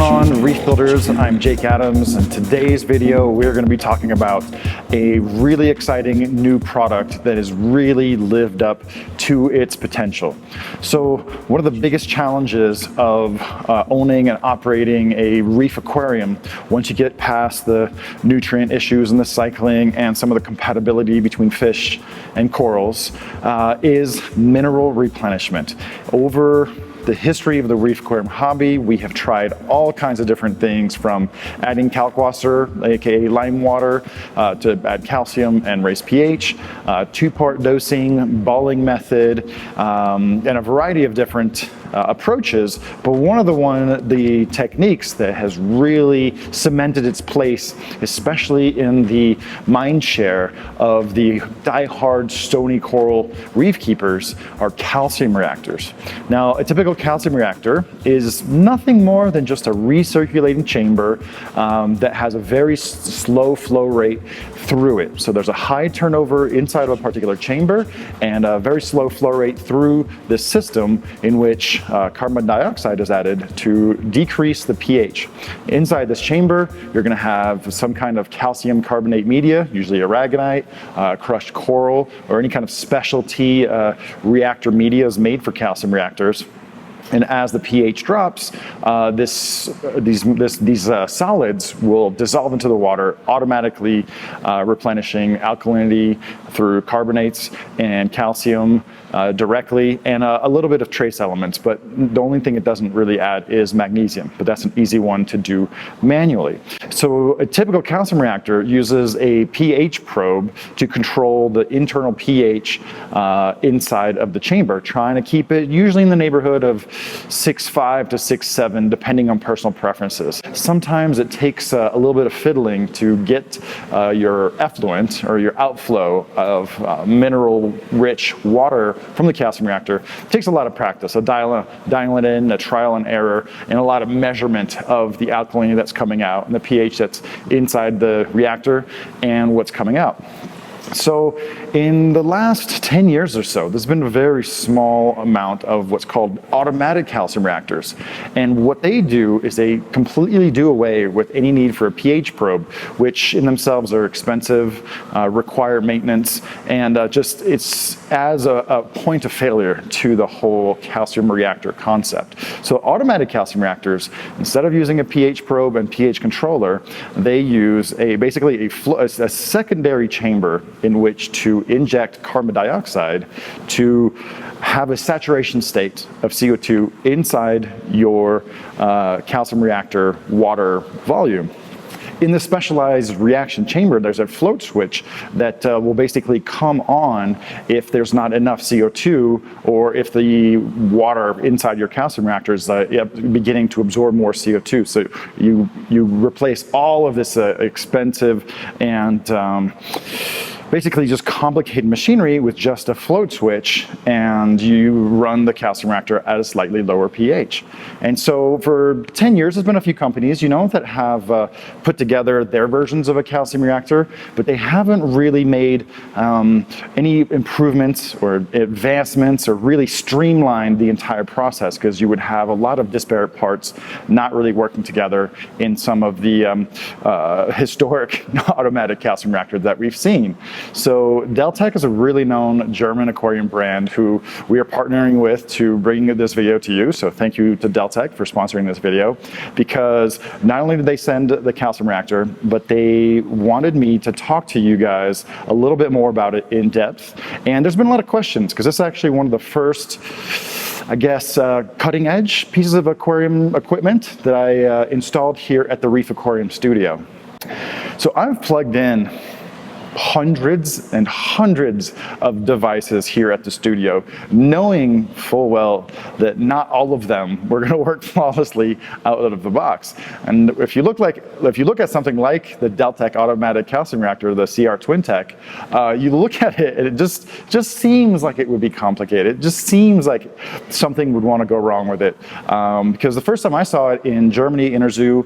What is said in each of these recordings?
going on, Reef Builders? I'm Jake Adams, and today's video we're going to be talking about a really exciting new product that has really lived up to its potential. So one of the biggest challenges of owning and operating a reef aquarium, once you get past the nutrient issues and the cycling and some of the compatibility between fish and corals, is mineral replenishment. Over the history of the reef aquarium hobby, we have tried all kinds of different things, from adding kalkwasser, aka lime water, to add calcium and raise pH, two-part dosing, balling method, and a variety of different approaches. But one of the techniques that has really cemented its place, especially in the mind share of the die-hard stony coral reef keepers, are calcium reactors. Now, a typical calcium reactor is nothing more than just a recirculating chamber that has a very slow flow rate through it. So there's a high turnover inside of a particular chamber and a very slow flow rate through this system, in which carbon dioxide is added to decrease the pH. Inside this chamber, you're going to have some kind of calcium carbonate media, usually aragonite, crushed coral, or any kind of specialty reactor media is made for calcium reactors. And as the pH drops, these solids will dissolve into the water, automatically replenishing alkalinity through carbonates and calcium directly, and a little bit of trace elements. But the only thing it doesn't really add is magnesium, but that's an easy one to do manually. So a typical calcium reactor uses a pH probe to control the internal pH inside of the chamber, trying to keep it usually in the neighborhood of 6.5 to 6.7, depending on personal preferences. Sometimes it takes a little bit of fiddling to get your effluent, or your outflow of mineral-rich water from the calcium reactor. It takes a lot of practice, dialing it in, a trial and error, and a lot of measurement of the alkalinity that's coming out and the pH that's inside the reactor and what's coming out. So in the last 10 years or so, there's been a very small amount of what's called automatic calcium reactors. And what they do is they completely do away with any need for a pH probe, which in themselves are expensive, require maintenance, and it's as a point of failure to the whole calcium reactor concept. So automatic calcium reactors, instead of using a pH probe and pH controller, they use basically a secondary chamber in which to inject carbon dioxide to have a saturation state of CO2 inside your calcium reactor water volume. In the specialized reaction chamber, there's a float switch that will basically come on if there's not enough CO2, or if the water inside your calcium reactor is beginning to absorb more CO2. So you replace all of this expensive and basically just complicated machinery with just a float switch, and you run the calcium reactor at a slightly lower pH. And so for 10 years, there's been a few companies, that have put together their versions of a calcium reactor, but they haven't really made any improvements or advancements or really streamlined the entire process, because you would have a lot of disparate parts not really working together in some of the historic automatic calcium reactors that we've seen. So Deltec is a really known German aquarium brand who we are partnering with to bring this video to you. So thank you to Deltec for sponsoring this video, because not only did they send the calcium reactor, but they wanted me to talk to you guys a little bit more about it in depth. And there's been a lot of questions, because this is actually one of the first, I guess, cutting edge pieces of aquarium equipment that I installed here at the Reef Aquarium studio. So I've plugged in hundreds and hundreds of devices here at the studio, knowing full well that not all of them were going to work flawlessly out of the box. And if you look at something like the Deltec automatic calcium reactor, the CR Twin Tech, you look at it and it just seems like it would be complicated. It just seems like something would want to go wrong with it. Because the first time I saw it in Germany, in Interzoo,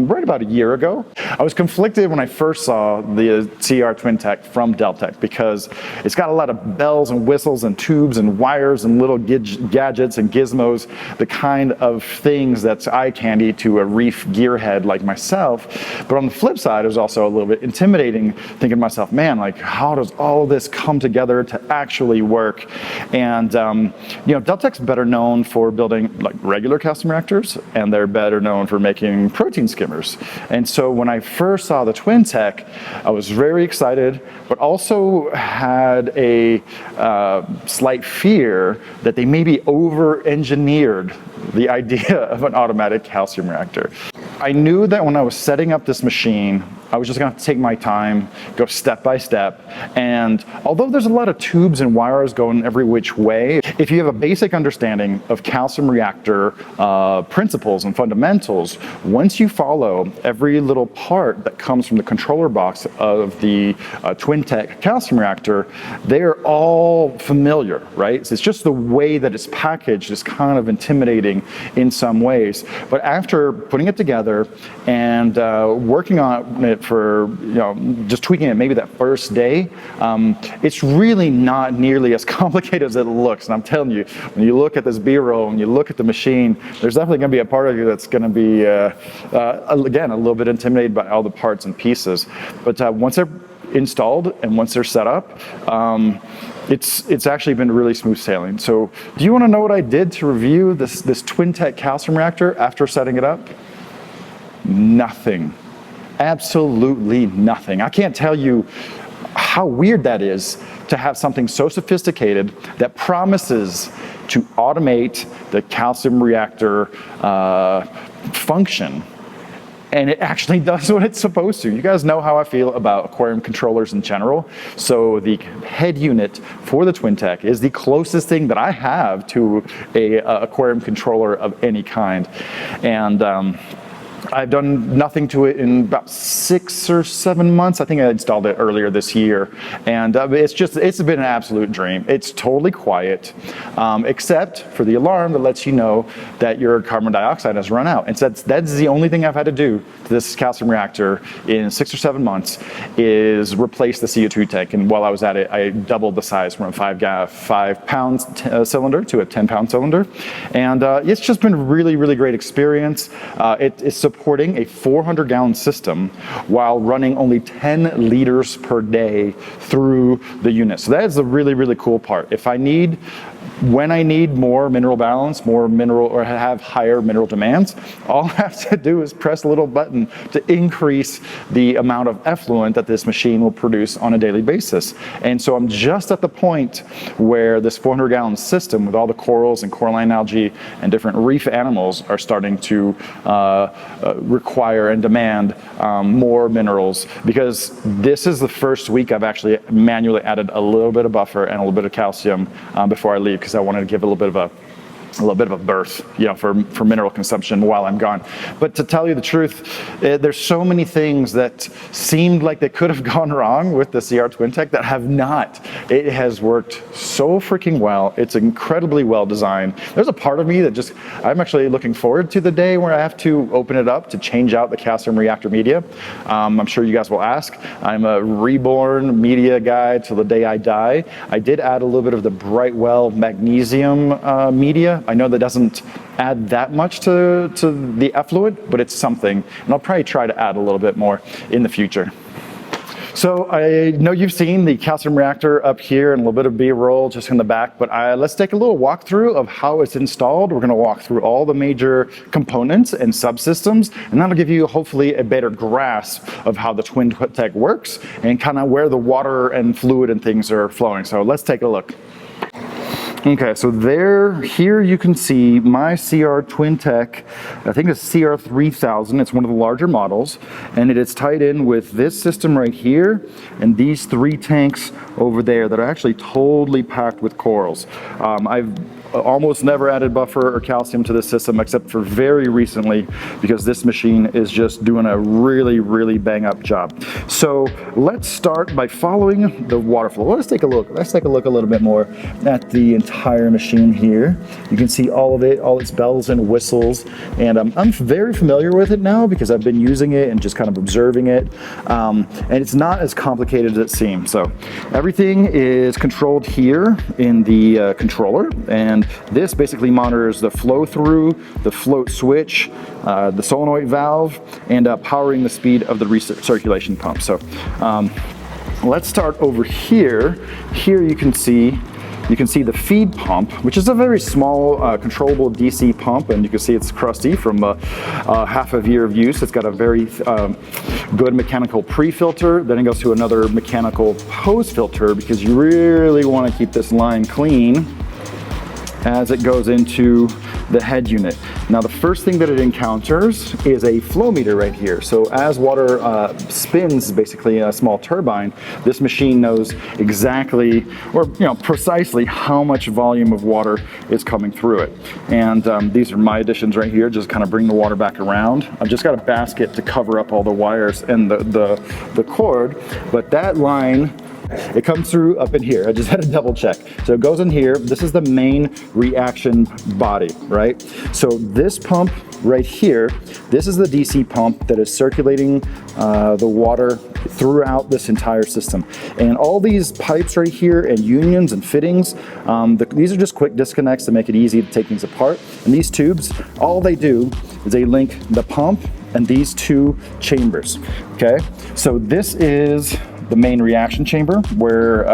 right about a year ago, I was conflicted when I first saw the CR Twin Twin-Tech from Deltec, because it's got a lot of bells and whistles and tubes and wires and little gadgets and gizmos, the kind of things that's eye candy to a Reef gearhead like myself. But on the flip side, it was also a little bit intimidating, thinking to myself, man, like, how does all this come together to actually work? And Deltec's better known for building like regular calcium reactors, and they're better known for making protein skimmers. And so when I first saw the Twin-Tech, I was very excited, but also had a slight fear that they maybe over-engineered the idea of an automatic calcium reactor. I knew that when I was setting up this machine, I was just going to have to take my time, go step by step. And although there's a lot of tubes and wires going every which way, if you have a basic understanding of calcium reactor principles and fundamentals, once you follow every little part that comes from the controller box of the Twin-Tech calcium reactor, they're all familiar, right? So it's just the way that it's packaged is kind of intimidating in some ways. But after putting it together and working on it for, just tweaking it maybe that first day, it's really not nearly as complicated as it looks. And I'm telling you, when you look at this B-roll and you look at the machine, there's definitely going to be a part of you that's going to be, again, a little bit intimidated by all the parts and pieces. But once they're installed and once they're set up, it's actually been really smooth sailing. So do you want to know what I did to review this Twin-Tech calcium reactor after setting it up? Nothing. Absolutely nothing. I can't tell you how weird that is to have something so sophisticated that promises to automate the calcium reactor function. And it actually does what it's supposed to. You guys know how I feel about aquarium controllers in general. So the head unit for the Twin-Tech is the closest thing that I have to a aquarium controller of any kind. And I've done nothing to it in about 6 or 7 months. I think I installed it earlier this year. And it's been an absolute dream. It's totally quiet, except for the alarm that lets you know that your carbon dioxide has run out. And so that's the only thing I've had to do to this calcium reactor in 6 or 7 months is replace the CO2 tank. And while I was at it, I doubled the size from a 5-pound cylinder to a 10-pound cylinder. And it's just been a really, really great experience. It's supporting a 400-gallon system while running only 10 liters per day through the unit. So that is the really, really cool part. When I need more mineral balance, or have higher mineral demands, all I have to do is press a little button to increase the amount of effluent that this machine will produce on a daily basis. And so I'm just at the point where this 400-gallon system with all the corals and coralline algae and different reef animals are starting to require and demand more minerals, because this is the first week I've actually manually added a little bit of buffer and a little bit of calcium before I leave, because I wanted to give a little bit of a berth, for mineral consumption while I'm gone. But to tell you the truth, there's so many things that seemed like they could have gone wrong with the CR Twin-Tech that have not. It has worked so freaking well. It's incredibly well designed. There's a part of me that I'm actually looking forward to the day where I have to open it up to change out the calcium reactor media. I'm sure you guys will ask. I'm a reborn media guy till the day I die. I did add a little bit of the Brightwell magnesium media. I know that doesn't add that much to the effluent, but it's something. And I'll probably try to add a little bit more in the future. So I know you've seen the calcium reactor up here and a little bit of B-roll just in the back, but let's take a little walkthrough of how it's installed. We're going to walk through all the major components and subsystems, and that'll give you hopefully a better grasp of how the Twin-Tech works and kind of where the water and fluid and things are flowing. So let's take a look. Okay, so here you can see my CR Twin-Tech. I think it's CR 3000. It's one of the larger models, and it is tied in with this system right here and these 3 tanks over there that are actually totally packed with corals. I've almost never added buffer or calcium to this system except for very recently, because this machine is just doing a really, really bang up job. So let's start by following the water flow. Let's take a look. Let's take a look a little bit more at the entire machine here. You can see all of it, all its bells and whistles, and I'm very familiar with it now because I've been using it and just kind of observing it. And it's not as complicated as it seems. So everything is controlled here in the controller, and this basically monitors the flow through, the float switch, the solenoid valve, and powering the speed of the recirculation pump. So let's start over here. Here you can see the feed pump, which is a very small controllable DC pump, and you can see it's crusty from half a year of use. It's got a very good mechanical pre-filter, then it goes to another mechanical post-filter because you really want to keep this line clean as it goes into the head unit. Now the first thing that it encounters is a flow meter right here. So as water spins basically a small turbine, this machine knows exactly, or precisely how much volume of water is coming through it. And these are my additions right here, just kind of bring the water back around. I've just got a basket to cover up all the wires and the cord, but that line, it comes through up in here. I just had to double check. So it goes in here. This is the main reaction body, right? So this pump right here, this is the DC pump that is circulating the water throughout this entire system. And all these pipes right here and unions and fittings, these are just quick disconnects to make it easy to take things apart. And these tubes, all they do is they link the pump and these two chambers, okay? So this is the main reaction chamber where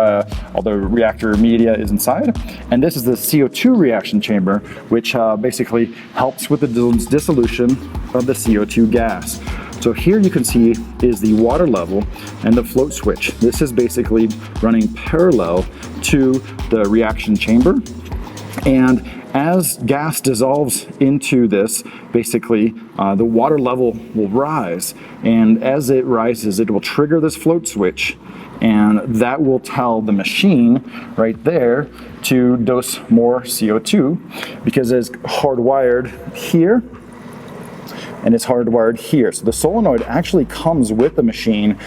all the reactor media is inside. And this is the CO2 reaction chamber, which basically helps with the dissolution of the CO2 gas. So here you can see is the water level and the float switch. This is basically running parallel to the reaction chamber. And as gas dissolves into this, basically the water level will rise, and as it rises it will trigger this float switch, and that will tell the machine right there to dose more CO2 because it's hardwired here and it's hardwired here. So the solenoid actually comes with the machine.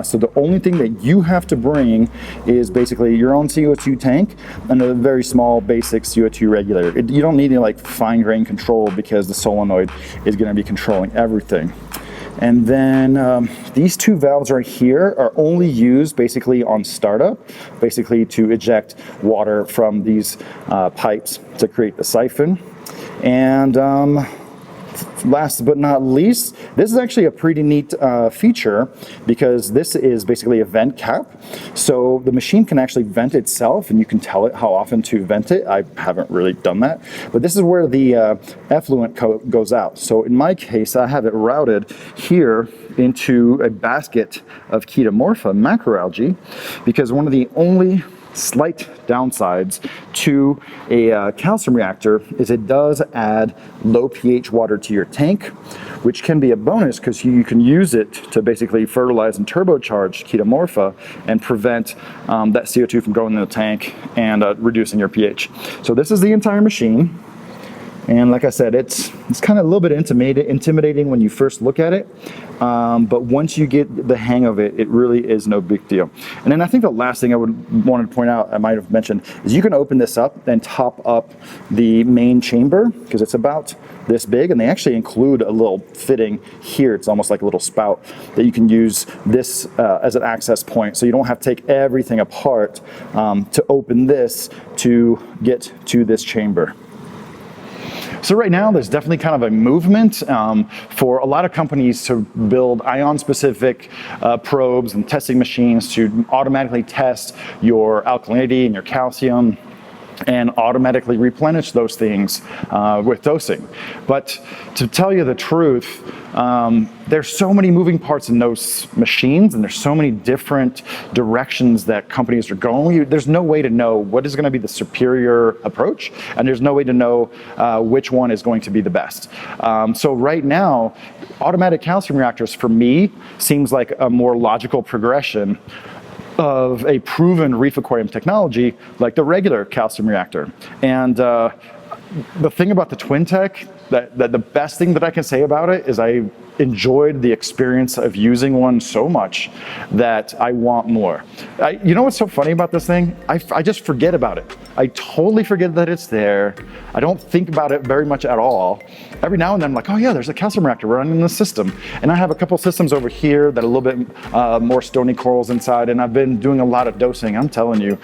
So the only thing that you have to bring is basically your own CO2 tank and a very small basic CO2 regulator. You don't need any like fine grain control because the solenoid is gonna be controlling everything. And then these two valves right here are only used basically on startup, basically to eject water from these pipes to create the siphon. And last but not least, this is actually a pretty neat feature because this is basically a vent cap. So the machine can actually vent itself and you can tell it how often to vent it. I haven't really done that, but this is where the effluent goes out. So in my case, I have it routed here into a basket of Chaetomorpha macroalgae because one of the only slight downsides to a calcium reactor is it does add low pH water to your tank, which can be a bonus because you can use it to basically fertilize and turbocharge Chaetomorpha and prevent that CO2 from going in the tank and reducing your pH. So this is the entire machine. And like I said, it's kind of a little bit intimidating when you first look at it, but once you get the hang of it, it really is no big deal. And then I think the last thing I wanted to point out, I might have mentioned, is you can open this up and top up the main chamber because it's about this big, and they actually include a little fitting here. It's almost like a little spout that you can use this as an access point, so you don't have to take everything apart to open this to get to this chamber. So right now, there's definitely kind of a movement for a lot of companies to build ion-specific probes and testing machines to automatically test your alkalinity and your calcium and automatically replenish those things with dosing. But to tell you the truth, there's so many moving parts in those machines, and there's so many different directions that companies are going. There's no way to know what is going to be the superior approach, and there's no way to know which one is going to be the best. So right now, automatic calcium reactors for me seems like a more logical progression of a proven reef aquarium technology like the regular calcium reactor. And the thing about the Twintech, that the best thing that I can say about it is I enjoyed the experience of using one so much that I want more. You know what's so funny about this thing? I just forget about it. I totally forget that it's there. I don't think about it very much at all. Every now and then I'm like, oh yeah, there's a calcium reactor running in the system. And I have a couple systems over here that are a little bit more stony corals inside, and I've been doing a lot of dosing. I'm telling you,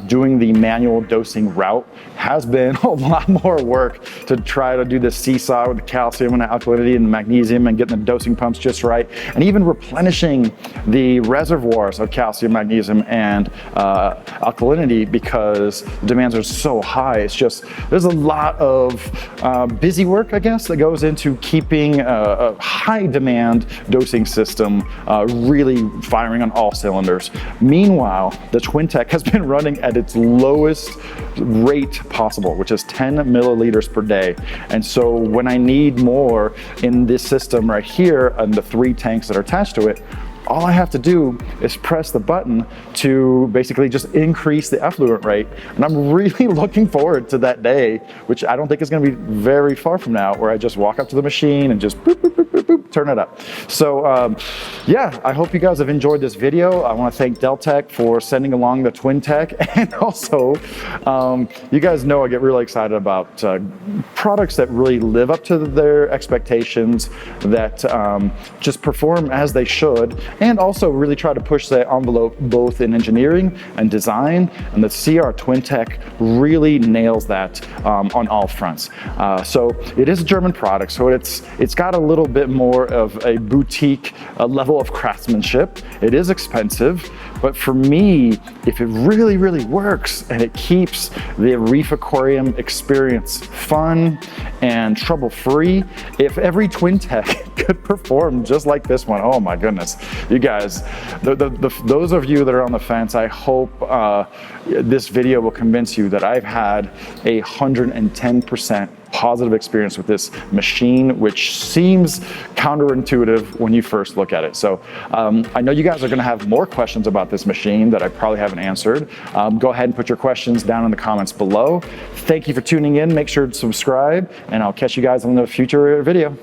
doing the manual dosing route has been a lot more work to try to do the seesaw with the calcium and the alkalinity and the magnesium and getting the dosing pumps just right, and even replenishing the reservoirs of calcium, magnesium, and alkalinity because the demands are so high. It's just, there's a lot of busy work, I guess, that goes into keeping a high demand dosing system really firing on all cylinders. Meanwhile, the Twintech has been running at its lowest rate possible, which is 10 milliliters per day. And so when I need more in this system right here and the 3 tanks that are attached to it, all I have to do is press the button to basically just increase the effluent rate. And I'm really looking forward to that day, which I don't think is going to be very far from now, where I just walk up to the machine and just boop, boop, boop, boop, boop, turn it up. So yeah, I hope you guys have enjoyed this video. I want to thank Deltec for sending along the Twintech, and also you guys know I get really excited about products that really live up to their expectations, that just perform as they should, and also really try to push the envelope both in engineering and design. And the CR Twintech really nails that on all fronts. So it is a German product, so it's got a little bit more of a boutique level of craftsmanship. It is expensive, but for me, if it really, really works and it keeps the reef aquarium experience fun and trouble-free, if every Twintech could perform just like this one, oh my goodness. You guys, those of you that are on the fence, I hope this video will convince you that I've had 110% positive experience with this machine, which seems counterintuitive when you first look at it. So I know you guys are going to have more questions about this machine that I probably haven't answered. Go ahead and put your questions down in the comments below. Thank you for tuning in. Make sure to subscribe, and I'll catch you guys on the future video.